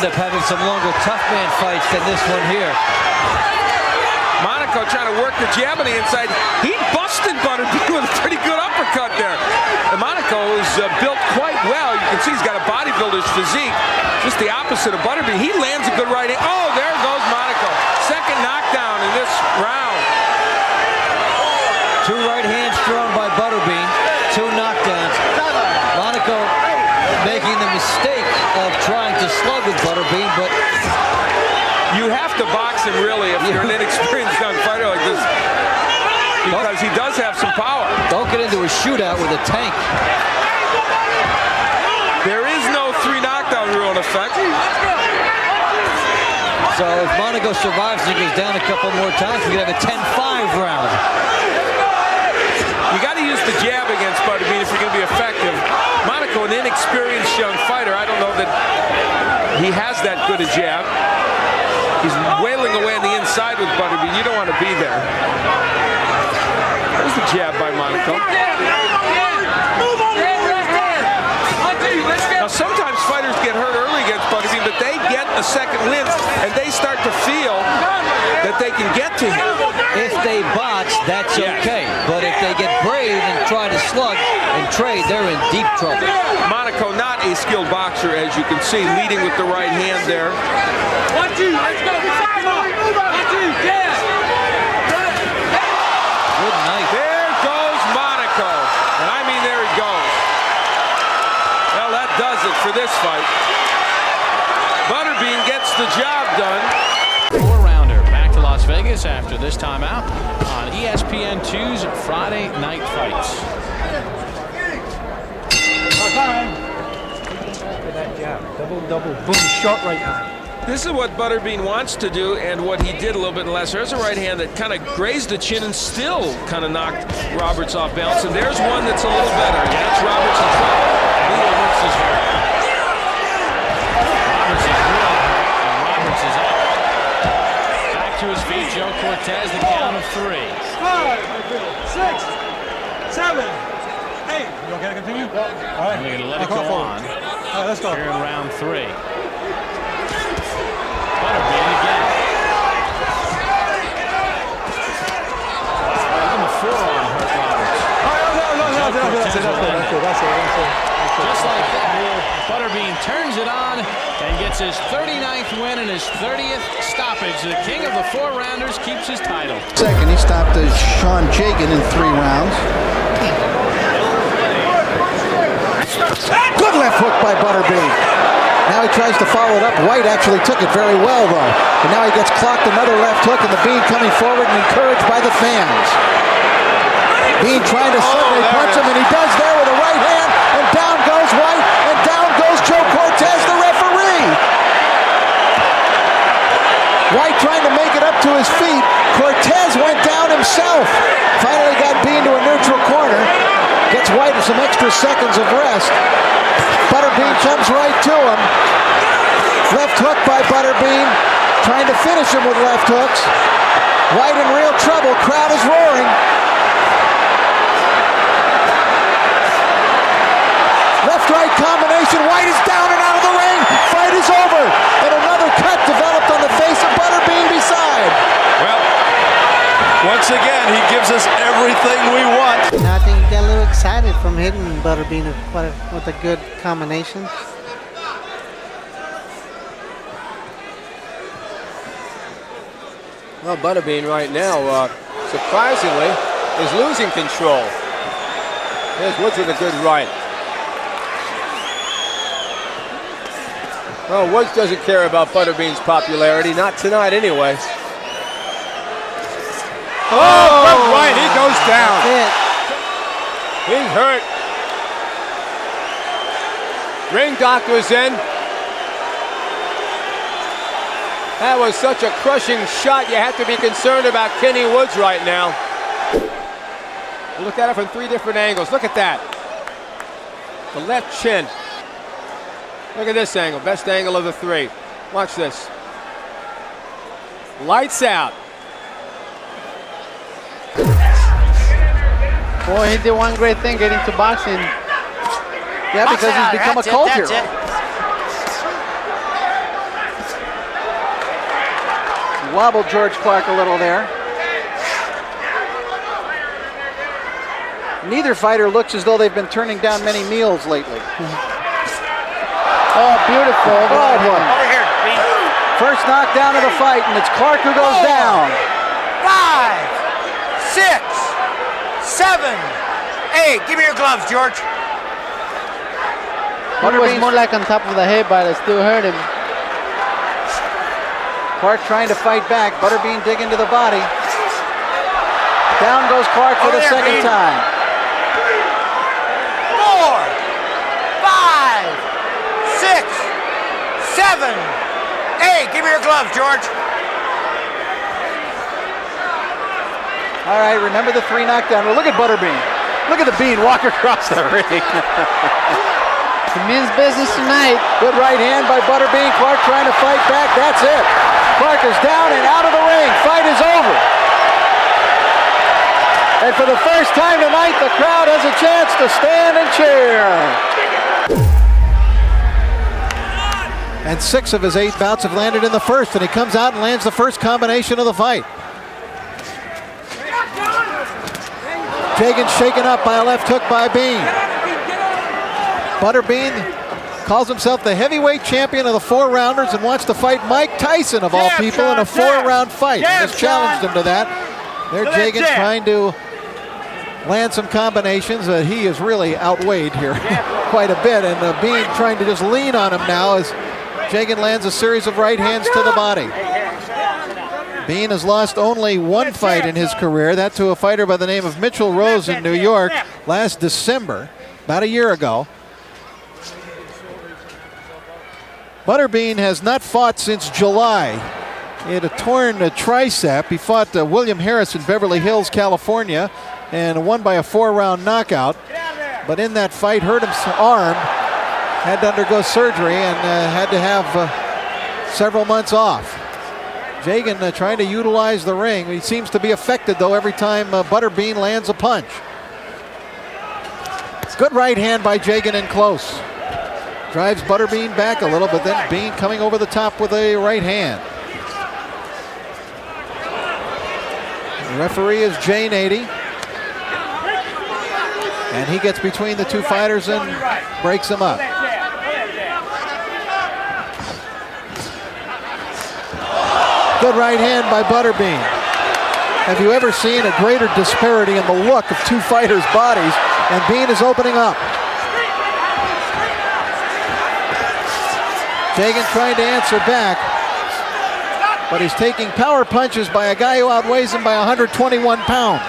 end up having some longer tough man fights than this one here. Monaco trying to work the jab on the inside. He busted Butterbean with a pretty good uppercut there. And Monaco is built quite well. You can see he's got a bodybuilder's physique. Just the opposite of Butterbean. He lands a good right hand. Oh, there goes Monaco. Second knockdown in this round. 2 right hands thrown by Butterbean. 2 knockdowns. Monaco making the mistake of trying to slug with Butterbean, but you have to box him, really, if you're an inexperienced young fighter like this, because he does have some power. Don't get into a shootout with a tank. There is no 3 knockdown rule in effect. So if Monaco survives and goes down a couple more times, we could have a 10-5 round. You got to use the jab against Butterbean if you're going to be effective. Monaco, an inexperienced young fighter, I don't know that he has that good a jab. He's wailing away on the inside with Butterbean. You don't want to be there. There's the jab by Monaco. Now, sometimes fighters get hurt early against Butterbean, but they get a second wind, and they start to feel that they can get to him. If they box, that's okay. But if they get brave and try to slug and trade, they're in deep trouble. Monaco, not a skilled boxer, as you can see, leading with the right hand there. 1, 2, let's go. 1, 2, yeah. Good night. There goes Monaco. And I mean, there he goes. Well, that does it for this fight. Butterbean gets the job done. 4-rounder back to Las Vegas after this timeout on ESPN2's Friday Night Fights. That jab, double, boom, shot right now. This is what Butterbean wants to do, and what he did a little bit less. There's a right hand that kind of grazed the chin and still kind of knocked Roberts off balance. And there's one that's a little better. And that's Roberts in trouble. Roberts is hurt. Roberts is real hurt, and Roberts is up. Back to his feet, Joe Cortez, the count of 3. 5, 6, 7, 8. You okay to continue? All right. And we're going to let it go on. All right, let's go. Here in round 3. Butterbean again. Even the forearm hurt Roberts. Just like that, Butterbean turns it on and gets his 39th win and his 30th stoppage. The king of the 4-rounders keeps his title. Second, he stopped Jagen in 3 rounds. Good left hook by Butterbean. Now he tries to follow it up. White actually took it very well, though. And now he gets clocked another left hook, and the Bean coming forward and encouraged by the fans. Bean trying to suddenly punch him, and he does there with a right hand, and down goes White, and down goes Joe Cortez, the referee. White trying to make it up to his feet. Cortez went down himself. Finally got Bean to a neutral corner. Gets White some extra seconds of rest. Butterbean comes right to him. Left hook by Butterbean. Trying to finish him with left hooks. White in real trouble. Crowd is roaring. Left-right combination. White is down and out of the ring. Fight is over. And another cut developed on the face of Butterbean beside. Well, once again, he gives us everything we want. I think he got a little excited from hitting Butterbean with a good combination. Well, Butterbean right now, surprisingly, is losing control. Here's Woods with a good right. Well, Woods doesn't care about Butterbean's popularity, not tonight anyway. Oh, right, he goes down. He's hurt. Ring doctor's in. That was such a crushing shot. You have to be concerned about Kenny Woods right now. Look at it from 3 different angles. Look at that. The left chin. Look at this angle. Best angle of the 3. Watch this. Lights out. Boy, he did one great thing getting to boxing. Yeah, because he's become a culture. Wobbled George Clark a little there. Neither fighter looks as though they've been turning down many meals lately. Oh, beautiful. Oh, boy. First knockdown of the fight, and it's Clark who goes down. 5, 6, 7, 8. Give me your gloves, George. It was more like on top of the head, but it still hurt him. Clark trying to fight back. Butterbean digging to the body. Down goes Clark for the second time. 4, 5, 6, 7, 8. Give me your gloves, George. All right, remember the 3 knockdown. Well, look at Butterbean. Look at the bean walk across the ring. It means business tonight. Good right hand by Butterbean. Clark trying to fight back. That's it. Clark is down and out of the ring. Fight is over. And for the first time tonight, the crowd has a chance to stand and cheer. And 6 of his 8 bouts have landed in the first, and he comes out and lands the first combination of the fight. Jagen shaken up by a left hook by Bean. Butterbean calls himself the heavyweight champion of the 4-rounders and wants to fight Mike Tyson, of all people, in a 4-round fight. Just challenged him to that. There, Jagen trying to land some combinations. He is really outweighed here quite a bit, and Bean trying to just lean on him now as Jagen lands a series of right hands to the body. Bean has lost only 1 fight in his career, that to a fighter by the name of Mitchell Rose in New York last December, about a year ago. Butterbean has not fought since July. He had a torn tricep. He fought William Harris in Beverly Hills, California, and won by a 4-round knockout. But in that fight, hurt his arm, had to undergo surgery, and had to have several months off. Jagen trying to utilize the ring. He seems to be affected, though, every time Butterbean lands a punch. Good right hand by Jagen in close. Drives Butterbean back a little, but then Bean coming over the top with a right hand. The referee is Jane 80. And he gets between the 2 fighters and breaks them up. Good right hand by Butterbean. Have you ever seen a greater disparity in the look of 2 fighters' bodies? And Bean is opening up. Jagen trying to answer back, but he's taking power punches by a guy who outweighs him by 121 pounds.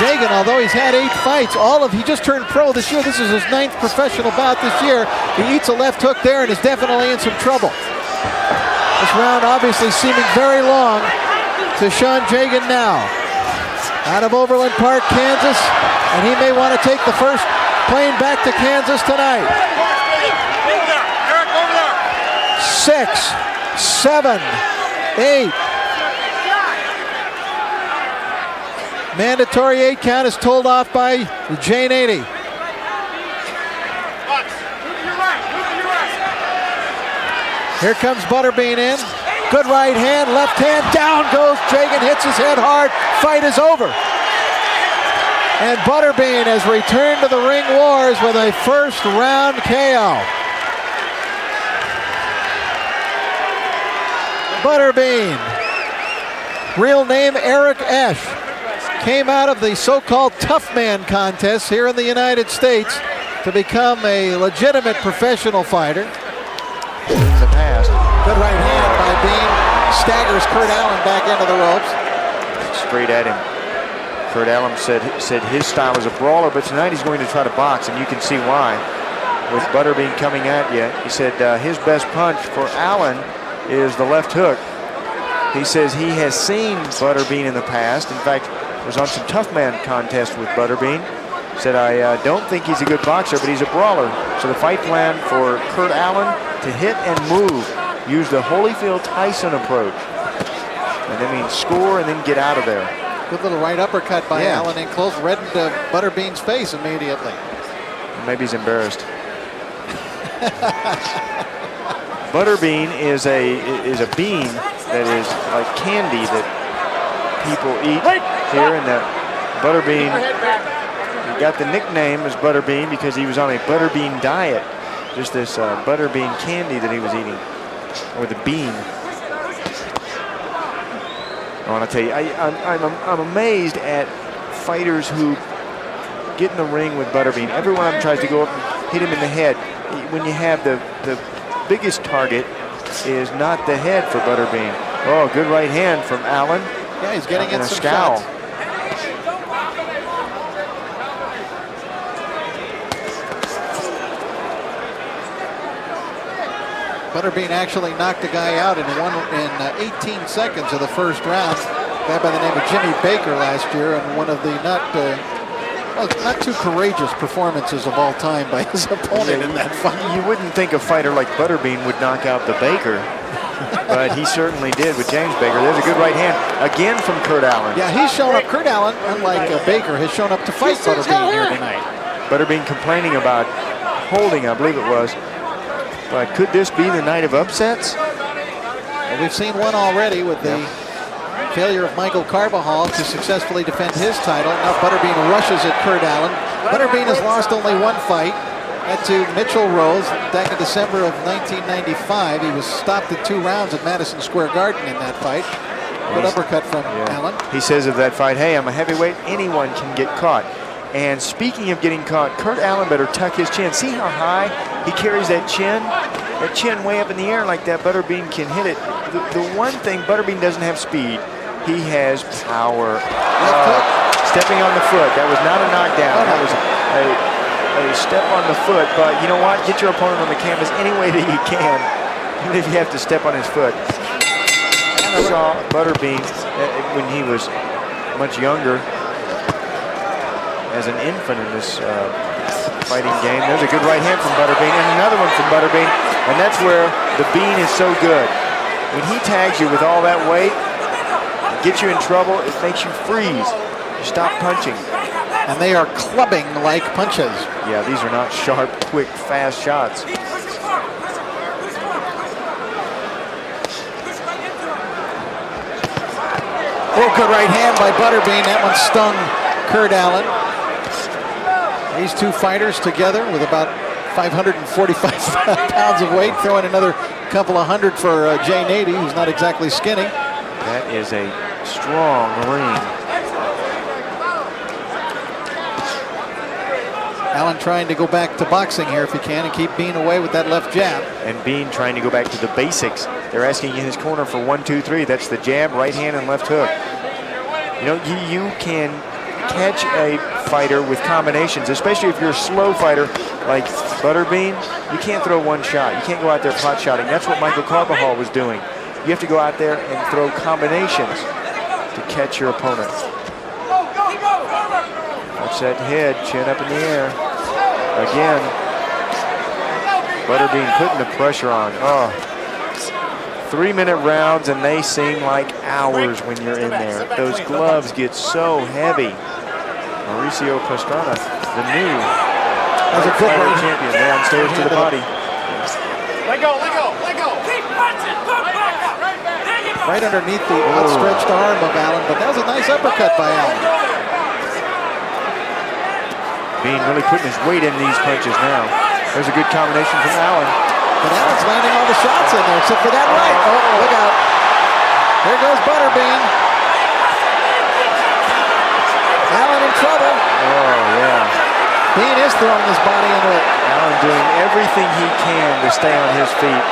Jagen, although he's had 8 fights, he just turned pro this year. This is his 9th professional bout this year. He eats a left hook there and is definitely in some trouble. This round obviously seeming very long to Sean Jagen now. Out of Overland Park, Kansas, and he may want to take the first plane back to Kansas tonight. 6, 7, 8. Mandatory 8 count is told off by Jane 80. Here comes Butterbean in. Good right hand, left hand, down goes Jagen, hits his head hard. Fight is over. And Butterbean has returned to the ring wars with a 1st round KO. Butterbean, real name Eric Esch, came out of the so-called Tough Man contest here in the United States to become a legitimate professional fighter. In the past. Good right hand by Bean. Staggers Kurt Allen back into the ropes. Straight at him. Kurt Allen said his style is a brawler, but tonight he's going to try to box, and you can see why. With Butterbean coming at you, he said his best punch for Allen is the left hook. He says he has seen Butterbean in the past. In fact, was on some Tough Man contest with Butterbean. Said, I don't think he's a good boxer, but he's a brawler. So the fight plan for Kurt Allen to hit and move. Use the Holyfield Tyson approach. And that means score and then get out of there. Good little right uppercut by Allen in close, reddened Butterbean's face immediately. Maybe he's embarrassed. Butterbean is a bean that is like candy that people eat here, and that Butterbean, he got the nickname as Butterbean because he was on a Butterbean diet. Just this Butterbean candy that he was eating, or the bean. I want to tell you, I'm amazed at fighters who get in the ring with Butterbean. Every one of them tries to go up and hit him in the head. When you have the biggest target is not the head for Butterbean. Oh, good right hand from Allen. Yeah, he's getting in a some scowl. shots. Butterbean actually knocked a guy out in 18 seconds of the first round. A guy by the name of Jimmy Baker last year, and one of the not too courageous performances of all time by his opponent in that fight. You wouldn't think a fighter like Butterbean would knock out the Baker, but he certainly did with James Baker. There's a good right hand again from Kurt Allen. Yeah, he's shown up. Kurt Allen, unlike Baker, has shown up to fight Butterbean here tonight. Butterbean complaining about holding, I believe it was. But could this be the night of upsets? Well, we've seen one already with the failure of Michael Carbajal to successfully defend his title. Now Butterbean rushes at Kurt Allen. Butterbean has lost only one fight. That to Mitchell Rose back in December of 1995. He was stopped at 2 rounds at Madison Square Garden in that fight. Good uppercut from Allen. He says of that fight, hey, I'm a heavyweight. Anyone can get caught. And speaking of getting caught, Kurt Allen better tuck his chin. See how high he carries that chin? That chin way up in the air like that. Butterbean can hit it. The one thing, Butterbean doesn't have speed. He has power. Stepping on the foot. That was not a knockdown. That was a step on the foot. But you know what? Get your opponent on the canvas any way that you can, even if you have to step on his foot. I saw Butterbean when he was much younger, as an infant in this fighting game. There's a good right hand from Butterbean, and another one from Butterbean, and that's where the bean is so good. When he tags you with all that weight, it gets you in trouble, it makes you freeze. You stop punching. And they are clubbing like punches. Yeah, these are not sharp, quick, fast shots. Oh, good right hand by Butterbean. That one stung Kurt Allen. These two fighters together with about 545 pounds of weight, throwing another couple of hundred for Jay Nady, who's not exactly skinny. That is a strong ring. Allen trying to go back to boxing here if he can and keep Bean away with that left jab. And Bean trying to go back to the basics. They're asking in his corner for 1, 2, 3. That's the jab, right hand, and left hook. You know, you can catch a fighter with combinations, especially if you're a slow fighter like Butterbean. You can't throw one shot. You can't go out there pot shotting. That's what Michael Carbajal was doing. You have to go out there and throw combinations to catch your opponent. Watch that head, chin up in the air. Again, Butterbean putting the pressure on. Oh, 3-minute rounds, and they seem like hours when you're in there. Those gloves get so heavy. Mauricio Pastrana, the new champion, downstairs to the body. Let go, let go, let go. Right underneath the outstretched arm of Allen, but that was a nice uppercut by Allen. Bean really putting his weight in these punches now. There's a good combination from Allen. But Allen's landing all the shots in there, except for that right. Oh, look out. There goes Butterbean. Allen in trouble. Oh, yeah. Bean is throwing his body into it. Allen doing everything he can to stay on his feet.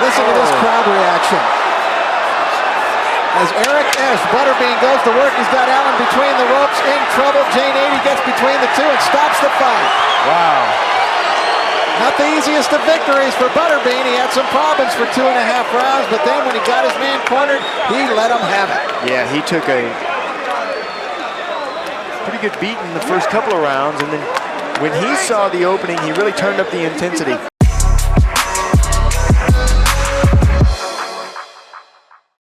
Listen to this crowd reaction. As Eric S. Butterbean goes to work, he's got Allen between the ropes, in trouble. Jay Nady gets between the two and stops the fight. Wow. Not the easiest of victories for Butterbean. He had some problems for 2.5 rounds, but then when he got his man cornered, he let him have it. Yeah, he took a pretty good beat in the first couple of rounds, and then when he saw the opening, he really turned up the intensity.